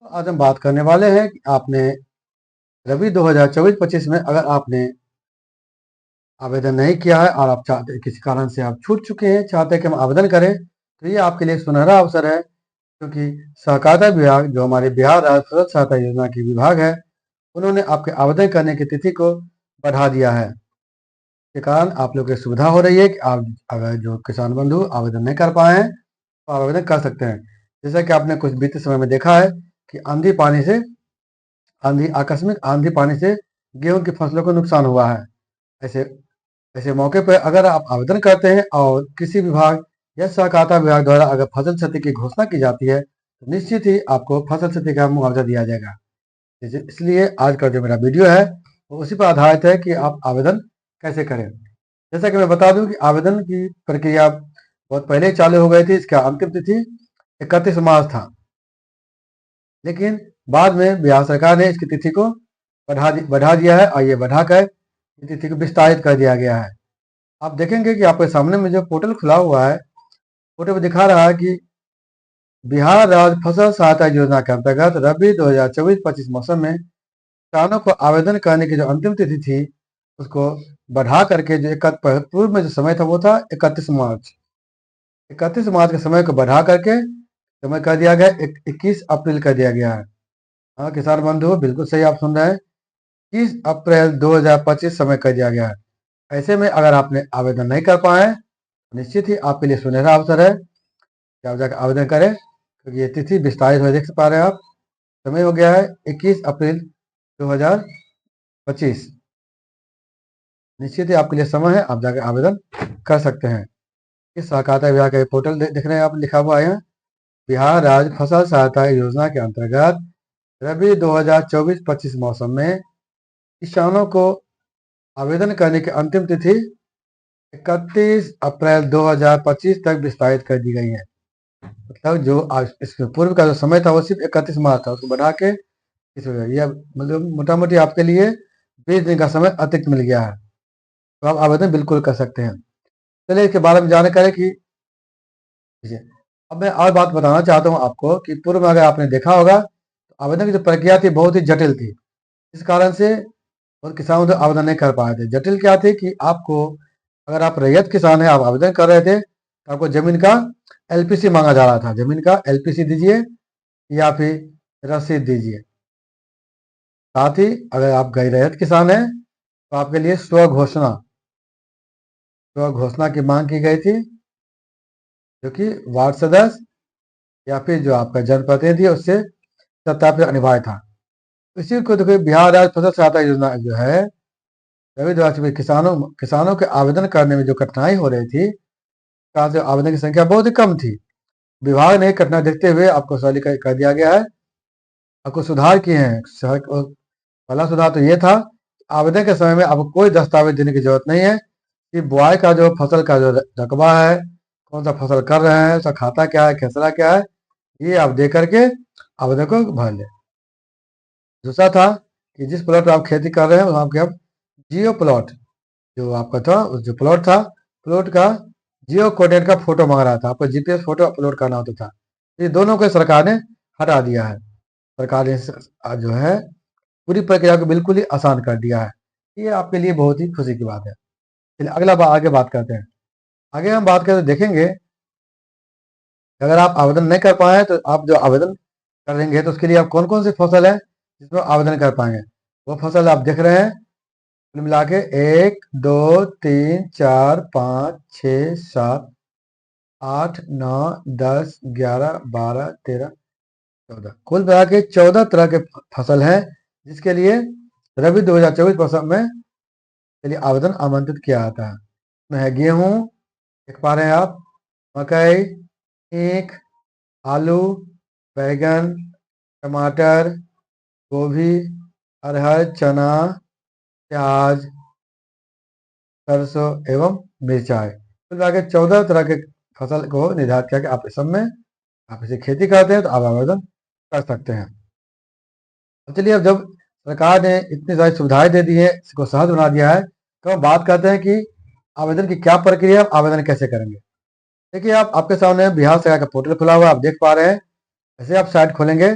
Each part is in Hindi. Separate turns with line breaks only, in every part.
आज हम बात करने वाले हैं कि आपने रबी 2024-25 में अगर आपने आवेदन नहीं किया है और आप चाहते किसी कारण से आप छूट चुके हैं, चाहते हैं कि हम आवेदन करें, तो ये आपके लिए एक सुनहरा अवसर है। क्योंकि सहकारिता विभाग, जो हमारे बिहार राज्य फसल सहायता योजना की विभाग है, उन्होंने आपके आवेदन करने की तिथि को बढ़ा दिया है। के कारण आप लोग की सुविधा हो रही है कि आप अगर जो किसान बंधु आवेदन नहीं कर पाए हैं, तो आवेदन कर सकते हैं। जैसा कि आपने कुछ बीते समय में देखा है कि आकस्मिक आंधी पानी से गेहूं की फसलों को नुकसान हुआ है। ऐसे ऐसे मौके पर अगर आप आवेदन करते हैं और कृषि विभाग या सहकारिता विभाग द्वारा अगर फसल क्षति की घोषणा की जाती है, तो निश्चित ही आपको फसल क्षति का मुआवजा दिया जाएगा। इसलिए आज का जो मेरा वीडियो है वो उसी पर आधारित है कि आप आवेदन कैसे करें। जैसा कि मैं बता दूं कि आवेदन की प्रक्रिया बहुत पहले ही चालू हो गई थी। इसका अंतिम तिथि 31 मार्च था, लेकिन बाद में बिहार सरकार ने इसकी तिथि को बढ़ा दिया है और ये बढ़ाकर इस तिथि को विस्तारित कर दिया गया है। आप देखेंगे कि आपके सामने में जो पोर्टल खुला हुआ है, पोर्टल पर दिखा रहा है कि बिहार राज्य फसल सहायता योजना के अंतर्गत रबी 2024-25 मौसम में किसानों को आवेदन करने की जो अंतिम तिथि थी, उसको बढ़ा करके जो पूर्व में जो समय था वो था 31 मार्च। 31 मार्च के समय को बढ़ा करके समय कर दिया गया, 21 अप्रैल कर दिया गया है। हाँ किसान बंधु, बिल्कुल सही आप सुन रहे हैं, 21 अप्रैल 2025 समय कर दिया गया है। ऐसे में अगर आपने आवेदन नहीं कर पाए, निश्चित ही आपके लिए सुनहरा अवसर है कि आप जाकर आवेदन करें, क्योंकि ये तिथि विस्तारित हो, देख पा रहे हैं आप, समय हो गया है 21 अप्रैल 2025। निश्चित ही आपके लिए समय है, आप जाकर आवेदन कर सकते हैं। इस सहकारिता विभाग का पोर्टल देख रहे हैं आप, लिखा हुआ है यहाँ, बिहार राज्य फसल सहायता योजना के अंतर्गत रबी 2024-25 मौसम में किसानों को आवेदन करने की अंतिम तिथि 31 अप्रैल 2025 तक विस्तारित कर दी गई है। मतलब जो आज इसके पूर्व का जो समय था वो सिर्फ 31 मार्च था, उसको बढ़ा के इस यह मतलब मोटा मोटी आपके लिए 20 दिन का समय अतिरिक्त मिल गया है, तो आप आवेदन बिल्कुल कर सकते हैं। चलिए इसके बारे में जानकारी की ठीक। अब मैं और बात बताना चाहता हूँ आपको कि पूर्व में अगर आपने देखा होगा तो आवेदन की जो प्रक्रिया थी बहुत ही जटिल थी। इस कारण से और किसान आवेदन नहीं कर पाए थे। जटिल क्या थी कि आपको, अगर आप रैयत किसान है, आप आवेदन कर रहे थे, तो आपको जमीन का एलपीसी मांगा जा रहा था। जमीन का एलपीसी दीजिए या फिर रसीद दीजिए। साथ ही अगर आप गैर रैयत किसान हैं तो आपके लिए स्व घोषणा की मांग की गई थी, जो कि वार्ड सदस्य या फिर जो आपका जनप्रतिनिधि है उससे सत्यापित अनिवार्य था। इसी को देखिए, बिहार राज्य फसल सहायता योजना जो है, रबी द्वारा में किसानों के आवेदन करने में जो कठिनाई हो रही थी, कारण से आवेदन की संख्या बहुत ही कम थी। विभाग ने कठिनाई देखते हुए आपको सॉरी कर दिया गया है, आपको सुधार किए हैं। पहला सुधार तो ये था, आवेदन के समय में आपको कोई दस्तावेज देने की जरूरत नहीं है कि बुआई का जो फसल का जो रकबा है, कौन सा फसल कर रहे हैं, उसका खाता क्या है, खेसरा क्या है, ये आप दे करके आवेदन को भर लें। दूसरा था कि जिस प्लॉट आप खेती कर रहे हैं वहाँ के आप जियो प्लॉट जो आपका था, उस जो प्लॉट था, प्लॉट का जियो कोऑर्डिनेट का फोटो मांग रहा था, आपको जीपीएस फोटो अपलोड करना होता था। ये दोनों को सरकार ने हटा दिया है। सरकार ने जो है पूरी प्रक्रिया को बिल्कुल ही आसान कर दिया है। ये आपके लिए बहुत ही खुशी की बात है। चलिए अगला आगे बात करते हैं। आगे हम बात करते देखेंगे, अगर आप आवेदन नहीं कर पाए तो आप जो आवेदन करेंगे तो उसके लिए आप कौन कौन सी फसल है जिसमें आवेदन कर पाएंगे। वो फसल आप देख रहे हैं, कुल मिला के 1 2 3 4 5 6 7 8 9 10 11 12 13 14, कुल मिला के 14 तरह के फसल हैं जिसके लिए रबी 2024 मौसम में के लिए आवेदन आमंत्रित किया जाता है। उसमें है गेहूं, देख पा रहे हैं आप, मकई, ईख, आलू, बैगन, टमाटर, गोभी, अरहर, चना, प्याज, सरसों एवं मिर्चाई। कुल मिला के 14 तरह के फसल को निर्धारित किया कि आप इस सब में आप इसे खेती करते हैं तो आप आवेदन कर सकते हैं। अब चलिए, अब जब सरकार ने इतनी सारी सुविधाएं दे दी है, इसको सहज बना दिया है, तो हम बात करते हैं कि आवेदन की क्या प्रक्रिया है, आवेदन कैसे करेंगे। देखिए, आप आपके सामने बिहार सरकार का पोर्टल खुला हुआ है, आप देख पा रहे हैं। ऐसे आप साइट खोलेंगे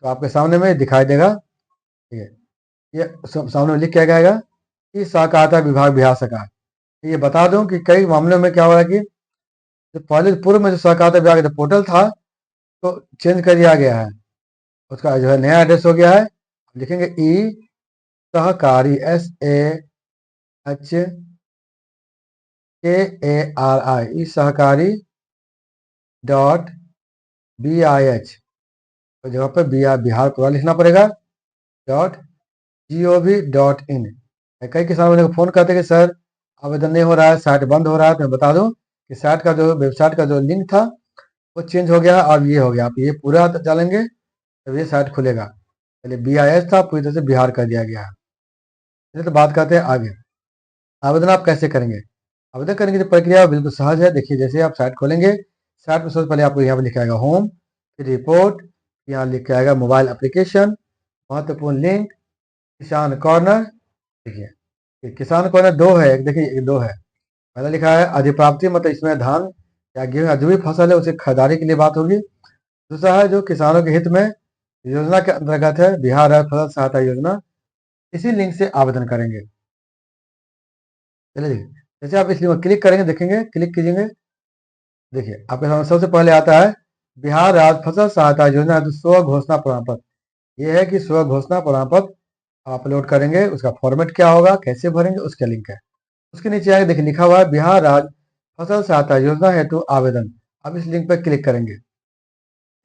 तो आपके सामने में दिखाई देगा। ठीक है, ये सामने में लिख क्या जाएगा कि सहकारिता विभाग बिहार सरकार। ये बता दूं कि कई मामलों में क्या हो रहा है कि जो पहले पूर्व में जो सहकारिता विभाग का पोर्टल था तो चेंज कर दिया गया है, उसका जो है नया एड्रेस हो गया है। लिखेंगे ई सहकारी SAHKARI ई सहकारी .BIH तो जगह पर बिहार पूरा लिखना पड़ेगा .gov.in। कई किसान मुझे फ़ोन करते हैं कि सर आवेदन नहीं हो रहा है, साइट बंद हो रहा है। तो मैं बता दूं कि साइट का जो वेबसाइट का जो लिंक था वो चेंज हो गया और ये हो गया। आप ये पूरा डालेंगे तब ये साइट खुलेगा। पहले BIS था, पूरी तरह से बिहार कर दिया गया है। चलिए तो बात करते हैं आगे। आवेदन आप कैसे करेंगे? आवेदन करने की जो प्रक्रिया बिल्कुल सहज है। देखिए, जैसे आप साइट खोलेंगे, साइट में सबसे पहले आपको यहाँ पर लिखा आएगा होम, फिर रिपोर्ट, यहाँ लिखा आएगा मोबाइल एप्लीकेशन, महत्वपूर्ण लिंक, किसान कॉर्नर। देखिए, ये किसान कॉर्नर दो है, एक देखिए एक दो है। पहला लिखा है अधिप्राप्ति, मतलब इसमें धान या गेहूं या जो भी फसल है उसे खरीदारी के लिए बात होगी। दूसरा है जो किसानों के हित में योजना के अंतर्गत है, बिहार राज्य फसल सहायता योजना। इसी लिंक से आवेदन करेंगे। चलिए देखिए, जैसे आप इस लिंक पर क्लिक करेंगे, देखेंगे, क्लिक कीजिएंगे। देखिए आपके सामने सबसे पहले आता है बिहार राज्य फसल सहायता योजना हेतु स्व घोषणा प्रमाण पत्र। ये है कि स्व घोषणा प्रमाण पत्र अपलोड करेंगे, उसका फॉर्मेट क्या होगा, कैसे भरेंगे, उसका लिंक है। उसके नीचे आगे देखिए लिखा हुआ है बिहार राज्य फसल सहायता योजना हेतु आवेदन। अब इस लिंक पर क्लिक करेंगे।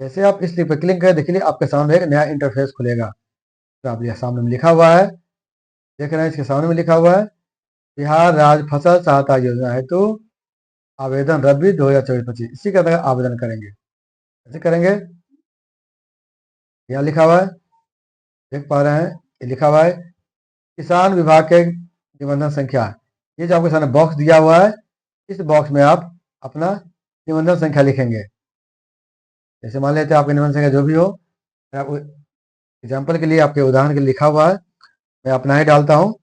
जैसे आप इस लिंक पर क्लिक करें, देखिए आपके सामने एक नया इंटरफेस खुलेगा। तो आप ये सामने में लिखा हुआ है, देख रहे हैं, इसके सामने में लिखा हुआ है बिहार राज्य फसल सहायता योजना हेतु आवेदन रबी 2024-25। इसी का तरह आवेदन करेंगे। कैसे करेंगे? यहाँ लिखा हुआ है, देख पा रहे हैं, ये लिखा हुआ है किसान विभाग के निबंधन संख्या। ये जो आपके सामने बॉक्स दिया हुआ है, इस बॉक्स में आप अपना निबंधन संख्या लिखेंगे। जैसे मान लेते हैं आपकी निबंधन संख्या जो भी हो, मैं आपको एग्जाम्पल के लिए, आपके उदाहरण के लिए लिखा हुआ है, मैं अपना ही डालता हूँ।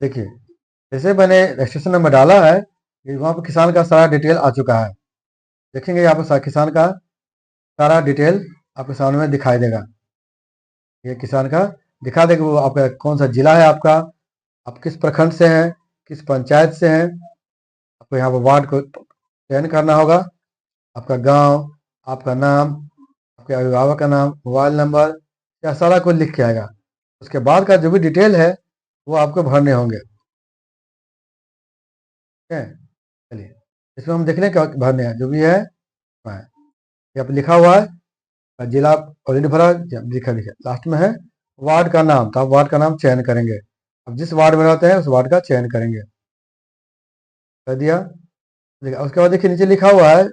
देखिए, जैसे मैंने रजिस्ट्रेशन नंबर डाला है, ये वहाँ पर किसान का सारा डिटेल आ चुका है। देखेंगे यहाँ पर किसान का सारा डिटेल आपके सामने में दिखाई देगा। ये किसान का दिखा देगा, वो आपका कौन सा जिला है आपका, आप किस प्रखंड से हैं, किस पंचायत से हैं। आपको यहाँ पर वार्ड को चयन करना होगा, आपका गांव, आपका नाम, आपके अभिभावक का नाम, मोबाइल नंबर, यह सारा कुछ लिख के आएगा। उसके बाद का जो भी डिटेल है वो आपको भरने होंगे। ठीक है, चलिए इसमें हम देख लें क्या भरने हैं, जो भी है। हाँ, यहाँ पे लिखा हुआ है जिला ऑलरेडी भरा, लिखा लिखा लास्ट में है वार्ड का नाम, तो आप वार्ड का नाम चयन करेंगे। अब जिस वार्ड में रहते हैं उस वार्ड का चयन करेंगे। कर दिया। देखिए उसके बाद देखिए नीचे लिखा हुआ है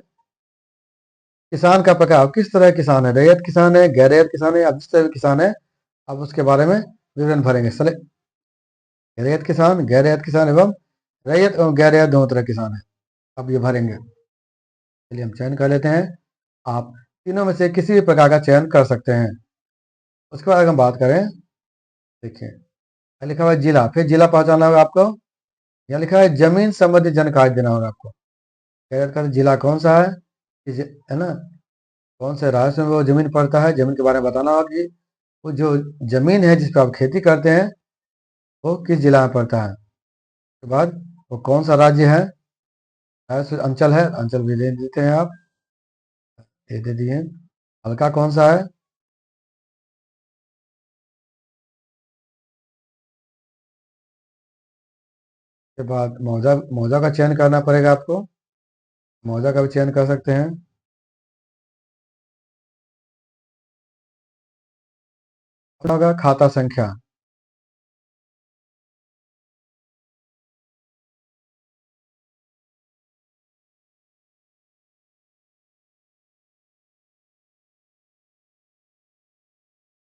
किसान का प्रकार, आप किस तरह किसान है, रैयत किसान है, गैर रैयत किसान है, आप जिस तरह किसान है आप उसके बारे में विवरण भरेंगे। रैयत किसान, गैर रैयत किसान एवं रैयत एवं गैर रैयत दोनों तरह किसान है, अब ये भरेंगे। चलिए हम चयन कर लेते हैं। आप तीनों में से किसी भी प्रकार का चयन कर सकते हैं। उसके बाद अगर हम बात करें, देखिए यहाँ लिखा हुआ है जिला, फिर जिला पहचानना होगा आपको। यहाँ लिखा है जमीन संबंधी जानकारी देना होगा आपको। गैर का जिला कौन सा है, है ना, कौन से राज्य में वो जमीन पड़ता है, जमीन के बारे में बताना होगा कि वो जो जमीन है जिस पर आप खेती करते हैं वो किस जिला में पड़ता है। उसके बाद वो कौन सा राज्य है, अंचल है, अंचल भी दे देते हैं आप, ये दे दिए। हल्का कौन सा है, के बाद मौजा, मौजा का चयन करना पड़ेगा आपको, मौजा का भी चयन कर सकते हैं। होगा खाता संख्या,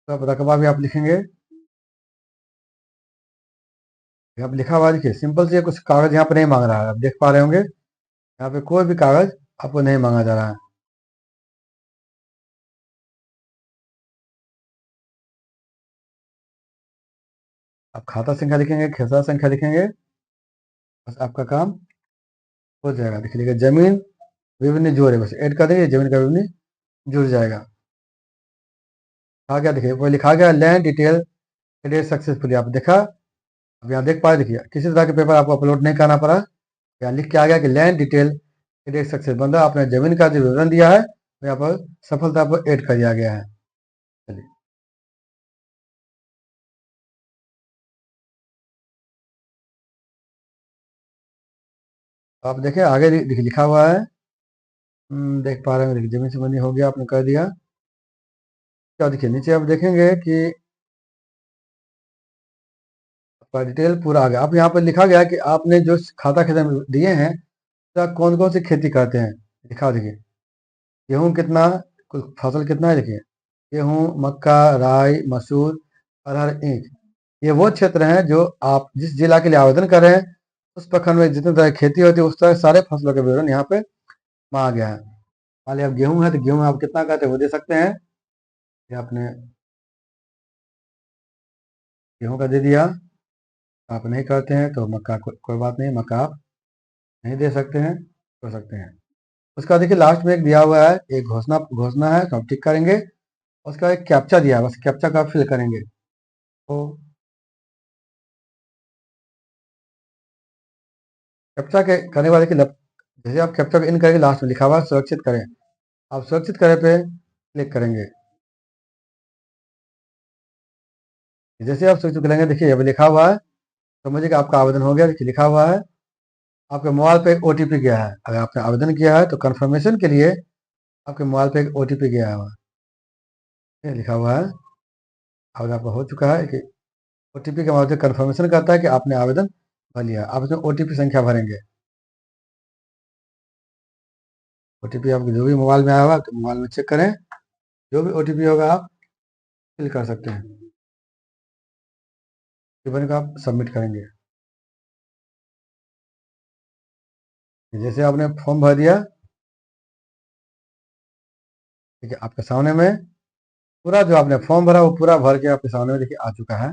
सब रकबा भी आप लिखेंगे। यहाँ पे लिखा हुआ है, देखिए सिंपल से कुछ कागज यहाँ पे नहीं मांग रहा है, आप देख पा रहे होंगे यहाँ पे कोई भी कागज आपको नहीं मांगा जा रहा है। आप खाता संख्या लिखेंगे, खेसरा संख्या लिखेंगे, बस आपका काम हो जाएगा। देखिए जमीन विवरणी जोड़े, बस ऐड कर देंगे, जमीन का विवरणी जुड़ जाएगा। आ गया, देखिए वो लिखा गया लैंड डिटेल एडेड सक्सेसफुली, आप देखा, अब यहाँ देख पाए, देखिए किसी तरह के पेपर आपको अपलोड नहीं करना पड़ा। यहाँ लिख के आ गया कि लैंड डिटेल एडेड सक्सेस, बंदा आपने जमीन का जो विवरण दिया है वो यहाँ पर सफलता पर ऐड कर दिया गया है। चलिए आप देखें आगे देखिए लिखा हुआ है, देख पा रहे हैं, देखिए जमीन संबंधी हो गया, आपने कर दिया। क्या देखिए नीचे आप देखेंगे कि आपका डिटेल पूरा आ गया। अब यहाँ पर लिखा गया कि आपने जो खाता खाता दिए हैं तो कौन कौन सी खेती करते हैं, लिखा देखिए गेहूँ कितना, कुल फसल कितना है, देखिए गेहूँ, मक्का, राई, मसूर, अरहर, ईख। ये वो क्षेत्र हैं जो आप जिस जिला के लिए आवेदन कर रहे हैं उस प्रखंड में जितनी तरह की खेती होती है उस तरह के सारे फसलों के विवरण यहाँ पे मांगा गया है। मान लिया अब गेहूँ है तो गेहूँ में आप कितना करते हैं वो दे सकते हैं, ये आपने गेहूँ का दे दिया। आप नहीं करते हैं तो मक्का कोई बात नहीं, मक्का आप नहीं दे सकते हैं, कर सकते हैं। उसका देखिए लास्ट में एक दिया हुआ है, एक घोषणा घोषणा है तो हम टिक करेंगे। उसका एक कैप्चा दिया है, बस कैप्चा का फिल करेंगे। तो कैप्चा के करने वाले की जैसे आप कैप्चा को इन करेंगे, लास्ट में लिखा हुआ है सुरक्षित करें, आप सुरक्षित करें पे क्लिक करेंगे। जैसे आप सुरक्षित करेंगे, देखिए अभी लिखा हुआ है, समझिए कि आपका आवेदन हो गया। देखिए लिखा हुआ है आपके मोबाइल पे एक ओटीपी गया है, अगर आपने आवेदन किया है तो कंफर्मेशन के लिए आपके मोबाइल पे एक ओटीपी गया हुआ है, ये लिखा हुआ है। आवेदन आपका हो चुका है कि ओटीपी के माध्यम से कंफर्मेशन करता है कि आपने आवेदन भर लिया। आप इसमें ओटीपी संख्या भरेंगे, ओटीपी आपके जो भी मोबाइल में आया होगा तो मोबाइल में चेक करें, जो भी ओटीपी होगा आप फिल कर सकते हैं। फिर बन का आप सबमिट करेंगे। जैसे आपने फॉर्म भर दिया, ठीक है, आपके सामने में पूरा जो आपने फॉर्म भरा वो पूरा भर के आपके सामने में देखिए आ चुका है।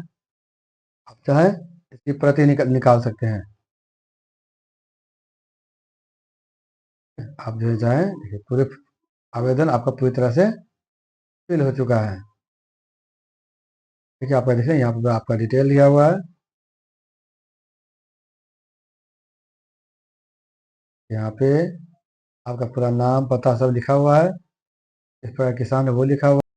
आप चाहें इसकी प्रति निकाल सकते हैं। आप जो चाहें देखिए पूरे आवेदन आपका पूरी तरह से फिल हो चुका है। देखिए आपका देखिए यहाँ पर आपका डिटेल दिया हुआ है, यहाँ पे आपका पूरा नाम पता सब लिखा हुआ है, इस पर किसान है वो लिखा हुआ है।